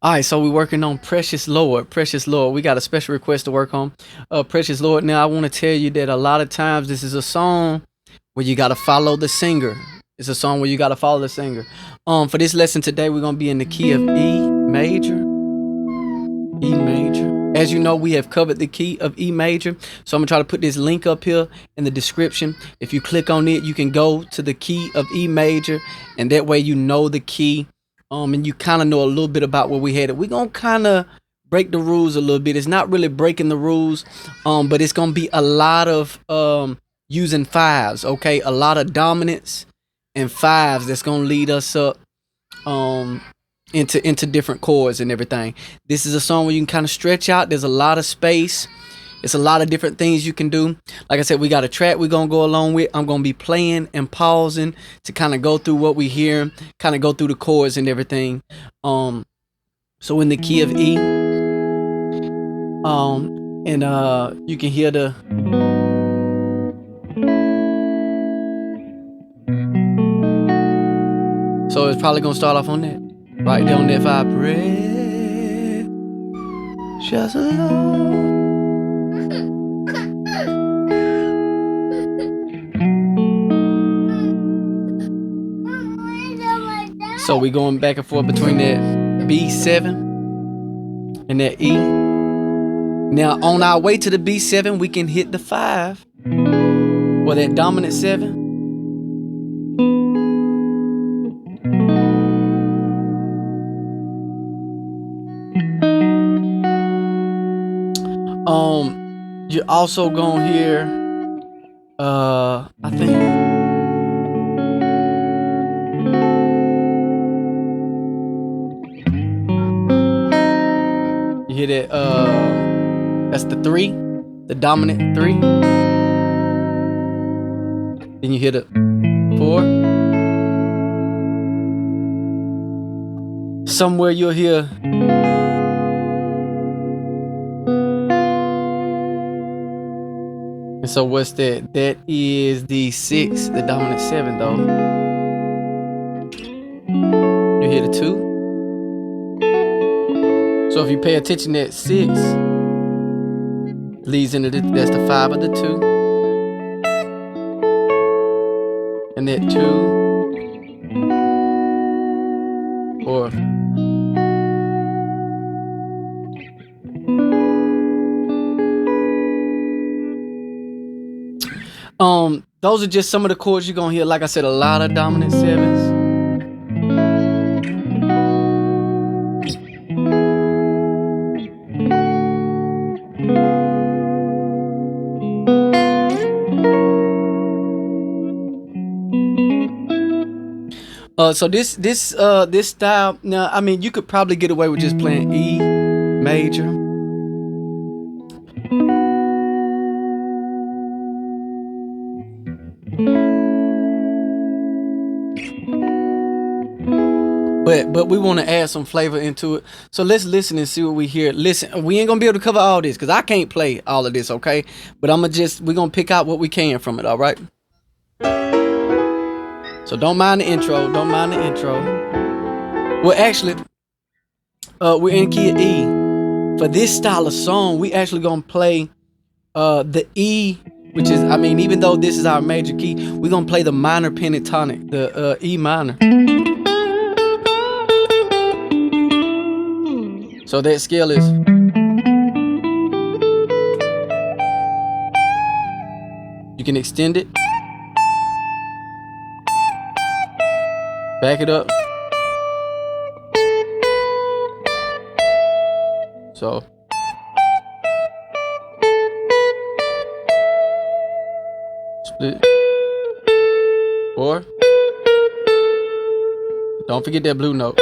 All right, so we're working on Precious Lord. Precious Lord. We got a special request to work on. Precious Lord. Now, I want to tell you that a lot of times this is a song where you got to follow the singer. It's a song where you got to follow the singer. For this lesson today, we're going to be in the key of E major. E major. As you know, we have covered the key of E major. So I'm going to try to put this link up here in the description. If you click on it, you can go to the key of E major, and that way you know the key. And you kind of know a little bit about where we headed. We're going to kind of break the rules a little bit. It's not really breaking the rules, but it's going to be a lot of using fives, okay? A lot of dominance and fives that's going to lead us up into different chords and everything. This is a song where you can kind of stretch out. There's a lot of space. It's a lot of different things you can do. Like I said, we got a track we're going to go along with. I'm going to be playing and pausing to kind of go through what we hear, kind of go through the chords and everything. So in the key of E, you can hear the so it's probably going to start off on that. Right there on that 5. Precious Lord. So we going back and forth between that B7 and that E. Now on our way to the B7, we can hit the 5 or that dominant 7. You're also gonna hear I think you hear that that's the 3, the dominant 3. Then you hear the 4. Somewhere you'll hear and so what's that? That is the 6, the dominant 7 though. You hear the 2. So if you pay attention, that 6 leads into that's the 5 of the 2. And that 2 or those are just some of the chords you're gonna hear. Like I said, a lot of dominant 7s. So this style, now I mean you could probably get away with just playing E major. But we want to add some flavor into it. So let's listen and see what we hear. Listen, we ain't gonna be able to cover all this because I can't play all of this, okay? But we're gonna pick out what we can from it, all right? So don't mind the intro. Don't mind the intro. Well, actually, we're in key of E. For this style of song, we actually gonna play the E, which is, I mean, even though this is our major key, we're gonna play the minor pentatonic, the E minor. So that scale is. You can extend it. Back it up. So. Split. 4. Don't forget that blue note.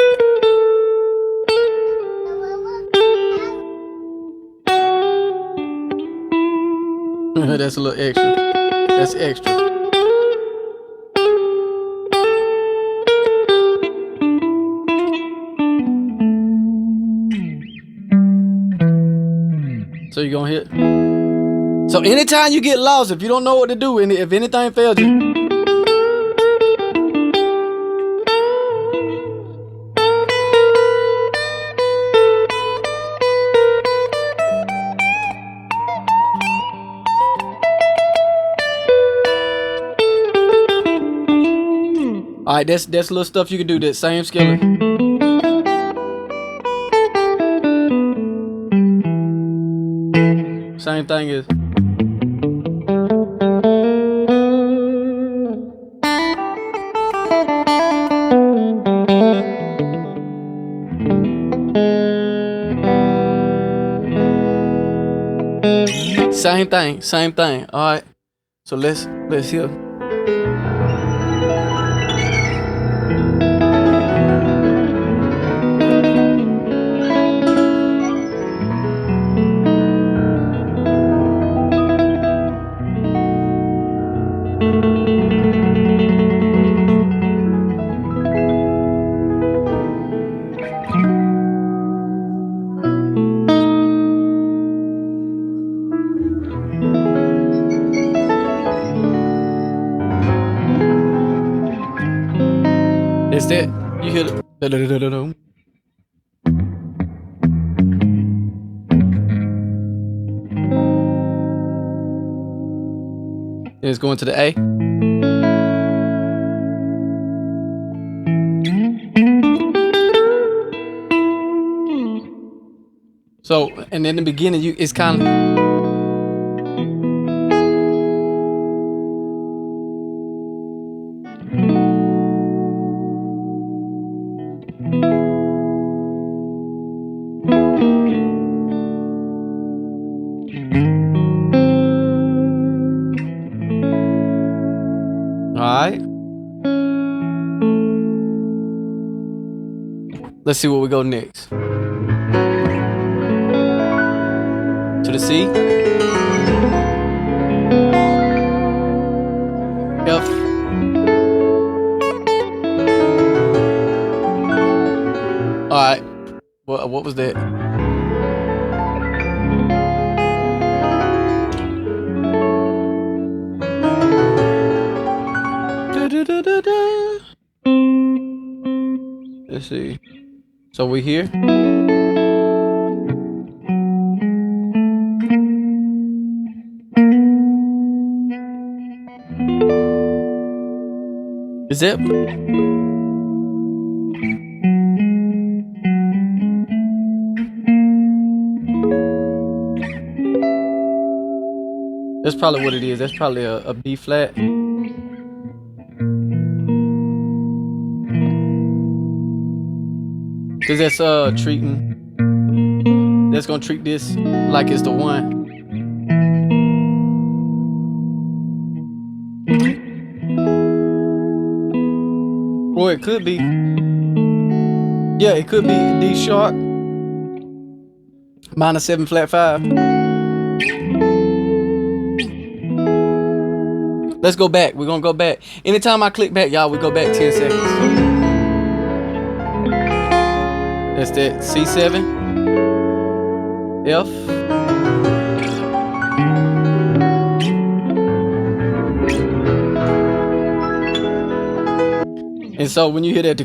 That's a little extra. That's extra. So you're gonna hit. So anytime you get lost, if you don't know what to do, and if anything fails you, right, that's little stuff you can do. That same scale. Same thing is. Same thing, same thing. All right. So let's hear. Is that you hear the it's going to the A. So, and in the beginning, it's kind of. Alright. Let's see where we go next. To the C. F. Alright. What was that? Let's see. So we here. Is it? That's probably what it is. That's probably a B flat. Cause that's treating. That's gonna treat this like it's the one. Or it could be. Yeah, it could be D sharp. Minor 7 flat 5. Let's go back. We're gonna go back. Anytime I click back, y'all, we go back 10 seconds. That's that C7, F, and so when you hear that,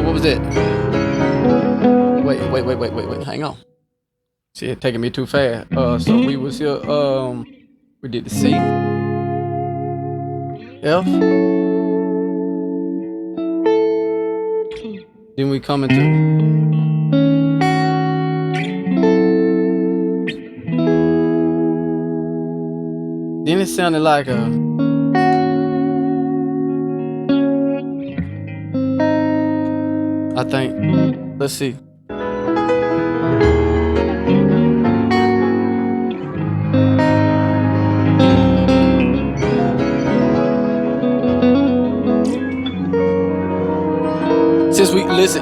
what was that? Wait, hang on. See, it taking me too fast. So we was here, we did the C, F, then we come into, then it sounded like a, I think, let's see.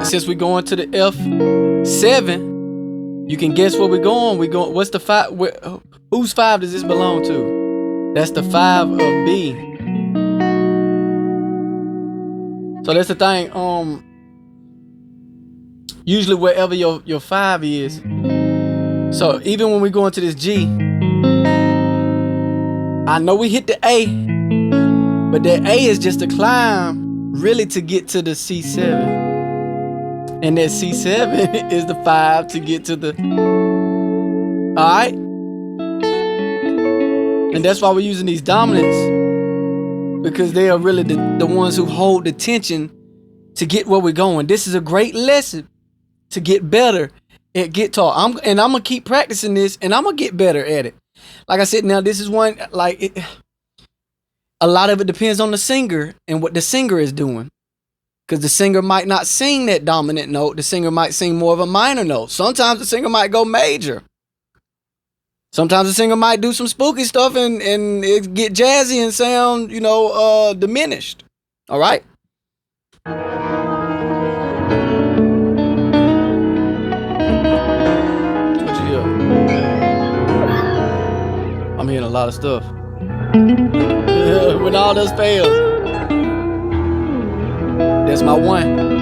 Since we going to the F7, you can guess where we're going. What's the 5? Whose 5 does this belong to? That's the 5 of B. So that's the thing. Usually wherever your 5 is. So even when we go into this G, I know we hit the A, but that A is just a climb, really, to get to the C7. And that C7 is the 5 to get to the. Alright? And that's why we're using these dominants, because they are really the ones who hold the tension to get where we're going. This is a great lesson to get better at guitar. I'm gonna keep practicing this, and I'm gonna get better at it. Like I said, now this is one, like, a lot of it depends on the singer and what the singer is doing. Because the singer might not sing that dominant note. The singer might sing more of a minor note. Sometimes the singer might go major. Sometimes the singer might do some spooky stuff and it get jazzy and sound, diminished. All right? What you hear? I'm hearing a lot of stuff. When all this fails, that's my one.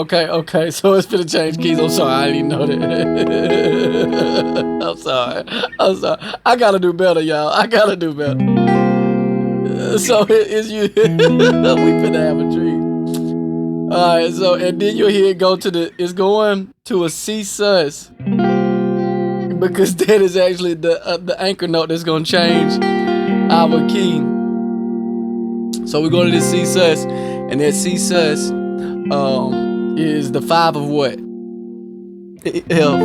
Okay, so it's finna change keys. I'm sorry, I didn't even know that. I'm sorry. I gotta do better, y'all. I gotta do better. So it's you. We finna have a treat. Alright, so, and then you'll hear it go to it's going to a C sus. Because that is actually the anchor note that's gonna change our key. So we go to this C sus, and that C sus is the 5 of what? F.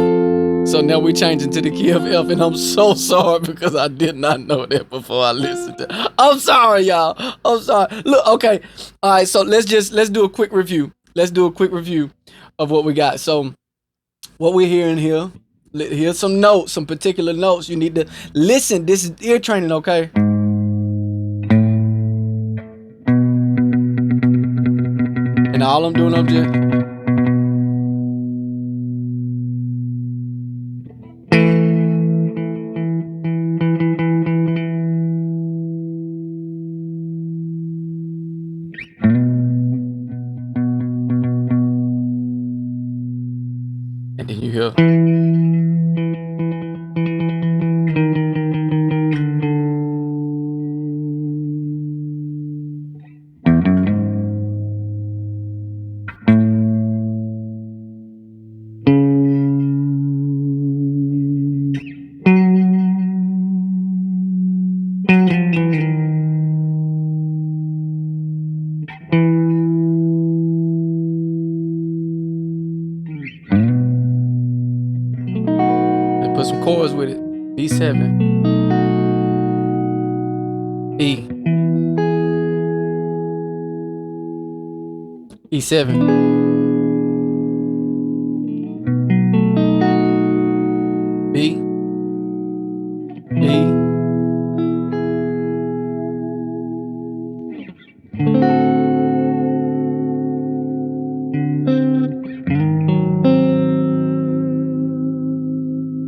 So now we're changing to the key of F, and I'm so sorry because I did not know that before I listened to it. I'm sorry, y'all. I'm sorry. Look, okay. All right, so let's do a quick review. Let's do a quick review of what we got. So what we're hearing here, here's some notes, some particular notes. You need to listen. This is ear training, okay? And all I'm doing, I'm just... And then you hear... Put some chords with it. B7. E. E7. B. E.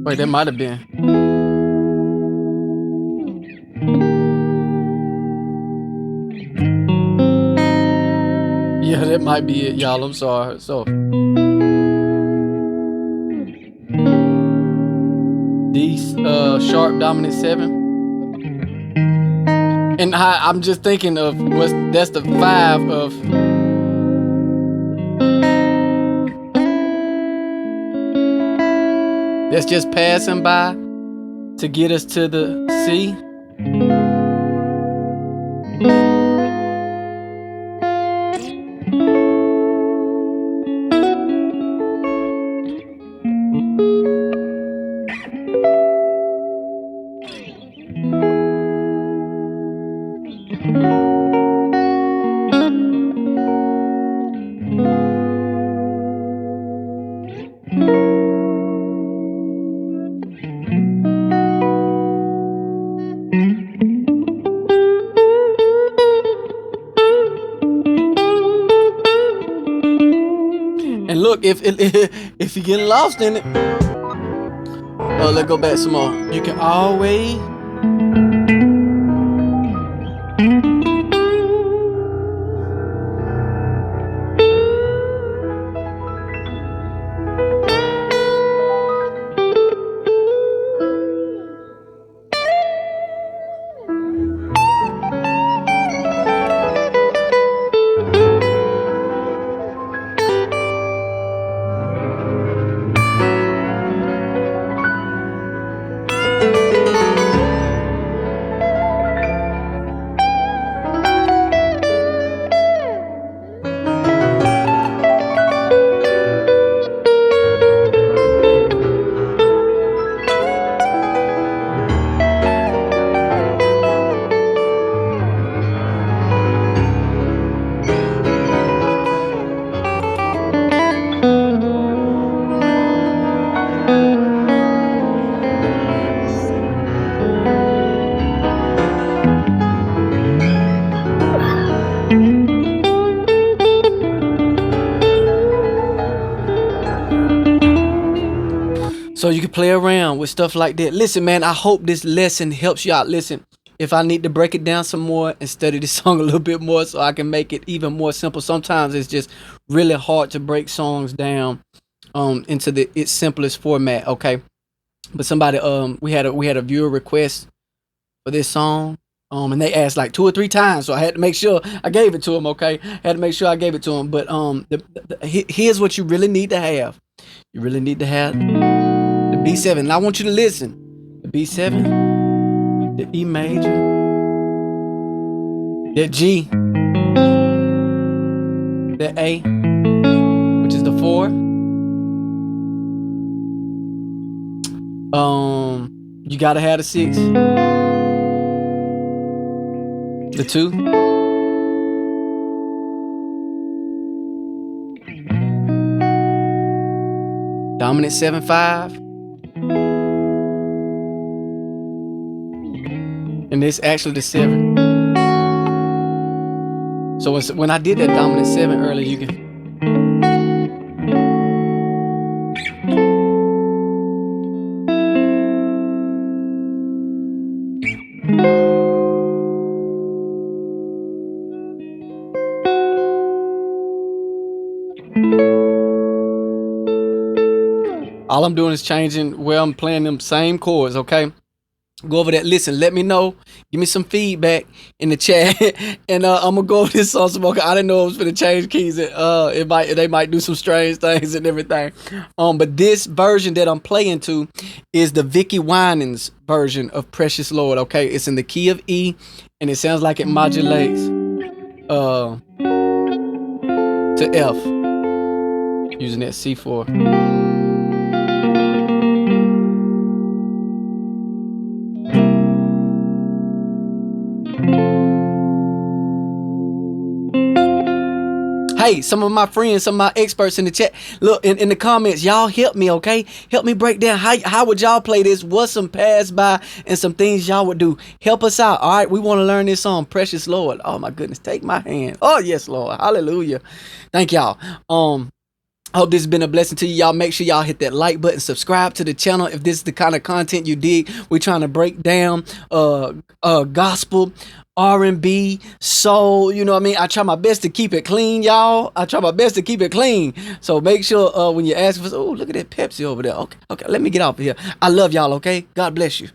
Wait, that might have been. Yeah, that might be it, y'all. I'm sorry. So D sharp dominant 7. And I'm just thinking of that's the 5 of... That's just passing by to get us to the C. look, if you're getting lost in it, let's go back some more. You can always. So you can play around with stuff like that. Listen, man, I hope this lesson helps you out. Listen, if I need to break it down some more and study this song a little bit more so I can make it even more simple. Sometimes it's just really hard to break songs down into its simplest format, okay? But somebody we had a viewer request for this song. And they asked like 2 or 3 times, so I had to make sure I gave it to them, okay? Had to make sure I gave it to them. But here's what you really need to have. You really need to have the B7. And I want you to listen. The B7, the E major, the G, the A, which is the 4. You gotta have the 6, the 2, dominant 7/5. And it's actually the 7. So when I did that dominant 7 earlier, you can. All I'm doing is changing where I'm playing them same chords, okay? Go over that. Listen, let me know. Give me some feedback in the chat. And I'm gonna go over this song some more. I didn't know it was for the change keys. They might do some strange things and everything. But this version that I'm playing to is the Vickie Winans version of Precious Lord. Okay, it's in the key of E, and it sounds like it modulates to F using that C4. Hey, some of my friends, some of my experts in the chat, look in the comments, y'all help me, okay? Help me break down how would y'all play this? What's some pass by and some things y'all would do? Help us out, all right? We want to learn this song, Precious Lord. Oh my goodness, take my hand. Oh yes, Lord, hallelujah. Thank y'all. I hope this has been a blessing to you. Y'all make sure y'all hit that like button, subscribe to the channel if this is the kind of content you dig. We're trying to break down gospel, R&B, soul, you know what I mean? I try my best to keep it clean, y'all. I try my best to keep it clean. So make sure when you ask for, oh, look at that Pepsi over there. Okay, let me get off of here. I love y'all, okay? God bless you.